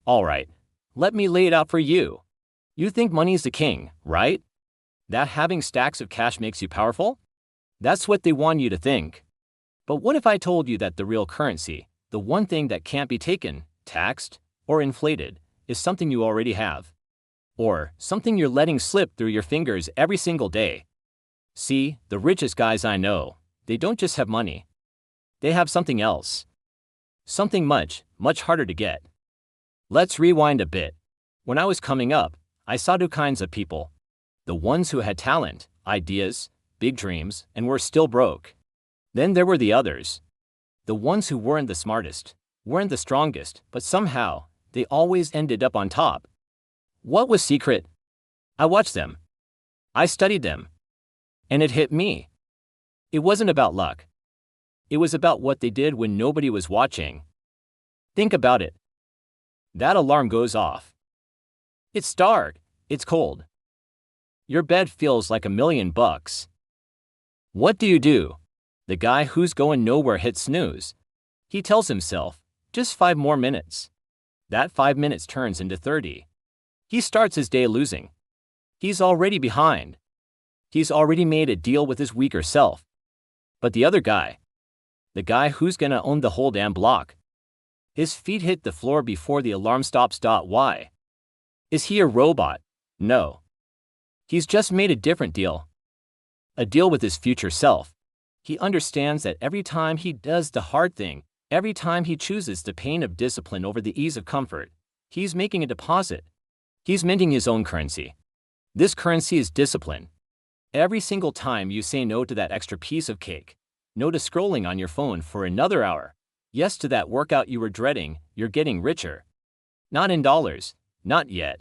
Alright, let me lay it out for you. You think money's the king, right? That having stacks of cash makes you powerful? That's what they want you to think. But what if I told you that the real currency, the one thing that can't be taken, taxed, or inflated, is something you already have? Or something you're letting slip through your fingers every single day? See, the richest guys I know, they don't just have money. They have something else. Something much, much harder to get. Let's rewind a bit. When I was coming up, I saw two kinds of people. The ones who had talent, ideas, big dreams, and were still broke. Then there were the others. The ones who weren't the smartest, weren't the strongest, but somehow, they always ended up on top. What was secret? I watched them. I studied them. And it hit me. It wasn't about luck. It was about what they did when nobody was watching. Think about it. That alarm goes off. It's dark. It's cold. Your bed feels like $1,000,000. What do? The guy who's going nowhere hits snooze. He tells himself, just 5 more minutes. That 5 minutes turns into 30. He starts his day losing. He's already behind. He's already made a deal with his weaker self. But the other guy, the guy who's gonna own the whole damn block, his feet hit the floor before the alarm stops. Why? Is he a robot? No. He's just made a different deal. A deal with his future self. He understands that every time he does the hard thing, every time he chooses the pain of discipline over the ease of comfort, he's making a deposit. He's minting his own currency. This currency is discipline. Every single time you say no to that extra piece of cake, no to scrolling on your phone for another hour, yes to that workout you were dreading, you're getting richer. Not in dollars, not yet.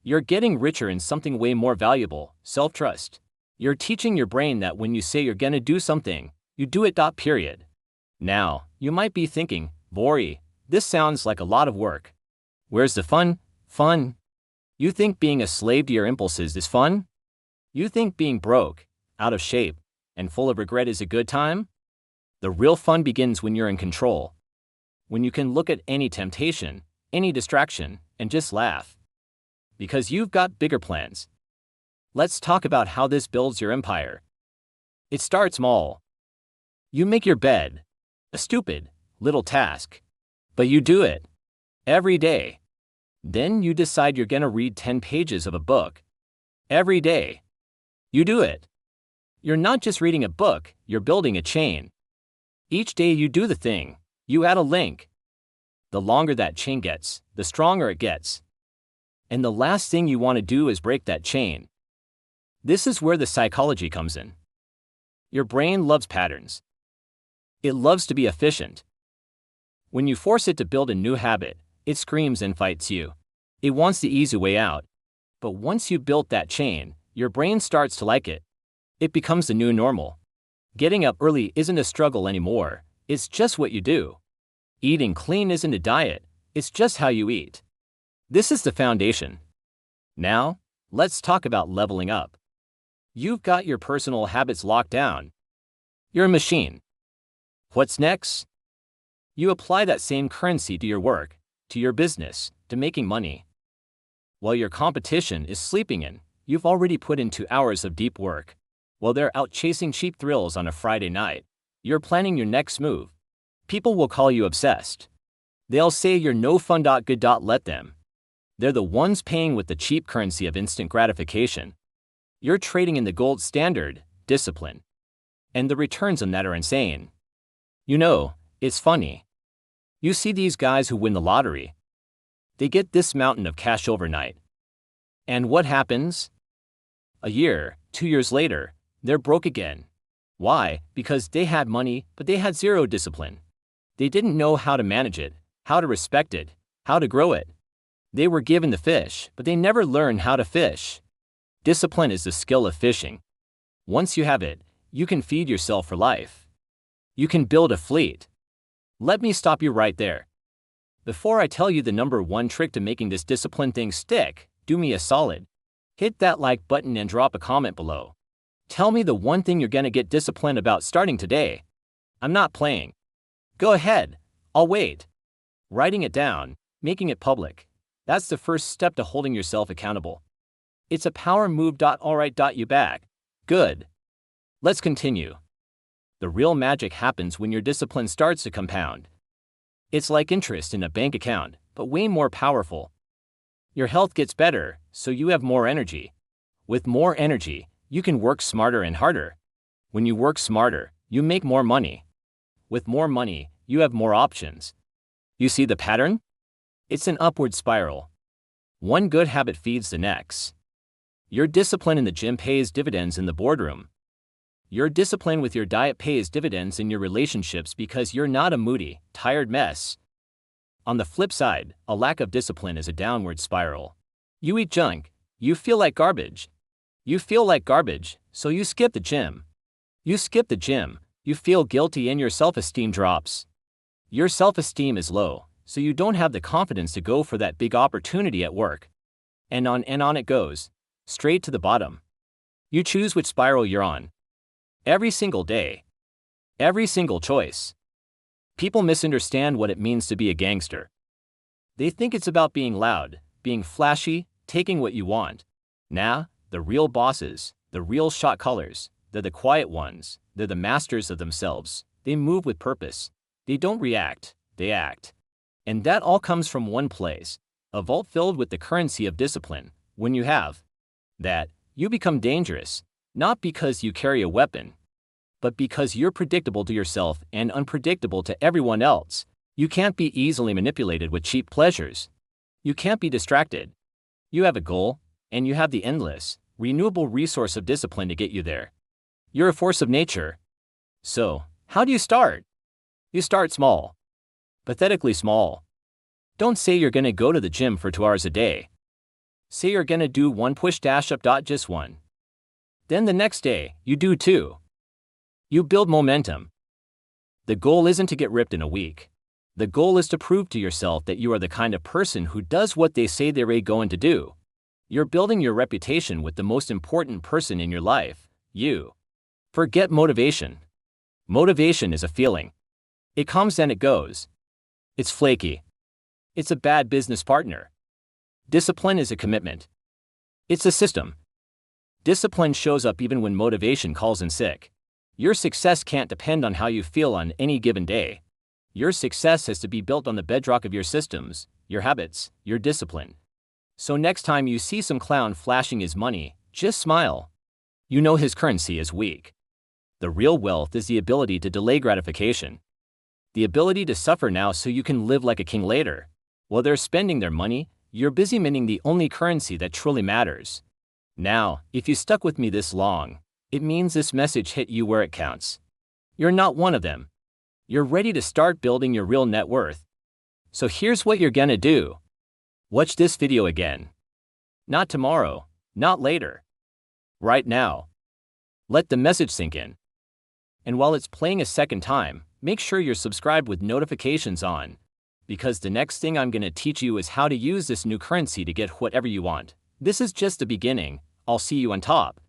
You're getting richer in something way more valuable, self-trust. You're teaching your brain that when you say you're gonna do something, you do it. Period. Now, you might be thinking, Bori, this sounds like a lot of work. Where's the fun? Fun? You think being a slave to your impulses is fun? You think being broke, out of shape, and full of regret is a good time? The real fun begins when you're in control. When you can look at any temptation, any distraction, and just laugh. Because you've got bigger plans. Let's talk about how this builds your empire. It starts small. You make your bed. A stupid, little task. But you do it. Every day. Then you decide you're gonna read 10 pages of a book. Every day. You do it. You're not just reading a book, you're building a chain. Each day you do the thing. You add a link. The longer that chain gets, the stronger it gets. And the last thing you want to do is break that chain. This is where the psychology comes in. Your brain loves patterns. It loves to be efficient. When you force it to build a new habit, it screams and fights you. It wants the easy way out. But once you've built that chain, your brain starts to like it. It becomes the new normal. Getting up early isn't a struggle anymore, it's just what you do. Eating clean isn't a diet, it's just how you eat. This is the foundation. Now, let's talk about leveling up. You've got your personal habits locked down. You're a machine. What's next? You apply that same currency to your work, to your business, to making money. While your competition is sleeping in, you've already put in 2 hours of deep work. While they're out chasing cheap thrills on a Friday night, you're planning your next move. People will call you obsessed. They'll say you're no fun. Good. Let them. They're the ones paying with the cheap currency of instant gratification. You're trading in the gold standard, discipline. And the returns on that are insane. You know, it's funny. You see these guys who win the lottery. They get this mountain of cash overnight. And what happens? A year, 2 years later, they're broke again. Why? Because they had money, but they had zero discipline. They didn't know how to manage it, how to respect it, how to grow it. They were given the fish, but they never learned how to fish. Discipline is the skill of fishing. Once you have it, you can feed yourself for life. You can build a fleet. Let me stop you right there. Before I tell you the #1 trick to making this discipline thing stick, do me a solid. Hit that like button and drop a comment below. Tell me the one thing you're gonna get disciplined about starting today. I'm not playing. Go ahead, I'll wait. Writing it down, making it public. That's the first step to holding yourself accountable. It's a power move. Alright, you back. Good. Let's continue. The real magic happens when your discipline starts to compound. It's like interest in a bank account, but way more powerful. Your health gets better, so you have more energy. With more energy, you can work smarter and harder. When you work smarter, you make more money. With more money, you have more options. You see the pattern? It's an upward spiral. One good habit feeds the next. Your discipline in the gym pays dividends in the boardroom. Your discipline with your diet pays dividends in your relationships because you're not a moody, tired mess. On the flip side, a lack of discipline is a downward spiral. You eat junk, you feel like garbage. You feel like garbage, so you skip the gym. You skip the gym, you feel guilty and your self-esteem drops. Your self-esteem is low, so you don't have the confidence to go for that big opportunity at work. And on it goes, straight to the bottom. You choose which spiral you're on. Every single day. Every single choice. People misunderstand what it means to be a gangster. They think it's about being loud, being flashy, taking what you want. Nah, the real bosses, the real shot callers, they're the quiet ones, they're the masters of themselves. They move with purpose. They don't react, they act. And that all comes from one place, a vault filled with the currency of discipline. When you have that, you become dangerous, not because you carry a weapon, but because you're predictable to yourself and unpredictable to everyone else. You can't be easily manipulated with cheap pleasures. You can't be distracted. You have a goal, and you have the endless, renewable resource of discipline to get you there. You're a force of nature. So, how do you start? You start small. Pathetically small. Don't say you're gonna go to the gym for 2 hours a day. Say you're gonna do 1 push dash up. Just 1. Then the next day, you do 2. You build momentum. The goal isn't to get ripped in a week. The goal is to prove to yourself that you are the kind of person who does what they say they're going to do. You're building your reputation with the most important person in your life, you. Forget motivation. Motivation is a feeling. It comes and it goes. It's flaky. It's a bad business partner. Discipline is a commitment. It's a system. Discipline shows up even when motivation calls in sick. Your success can't depend on how you feel on any given day. Your success has to be built on the bedrock of your systems, your habits, your discipline. So next time you see some clown flashing his money, just smile. You know his currency is weak. The real wealth is the ability to delay gratification. The ability to suffer now so you can live like a king later. While they're spending their money, you're busy minting the only currency that truly matters. Now, if you stuck with me this long, it means this message hit you where it counts. You're not one of them. You're ready to start building your real net worth. So here's what you're gonna do. Watch this video again. Not tomorrow, not later. Right now. Let the message sink in. And while it's playing a second time, make sure you're subscribed with notifications on, because the next thing I'm gonna teach you is how to use this new currency to get whatever you want. This is just the beginning. I'll see you on top.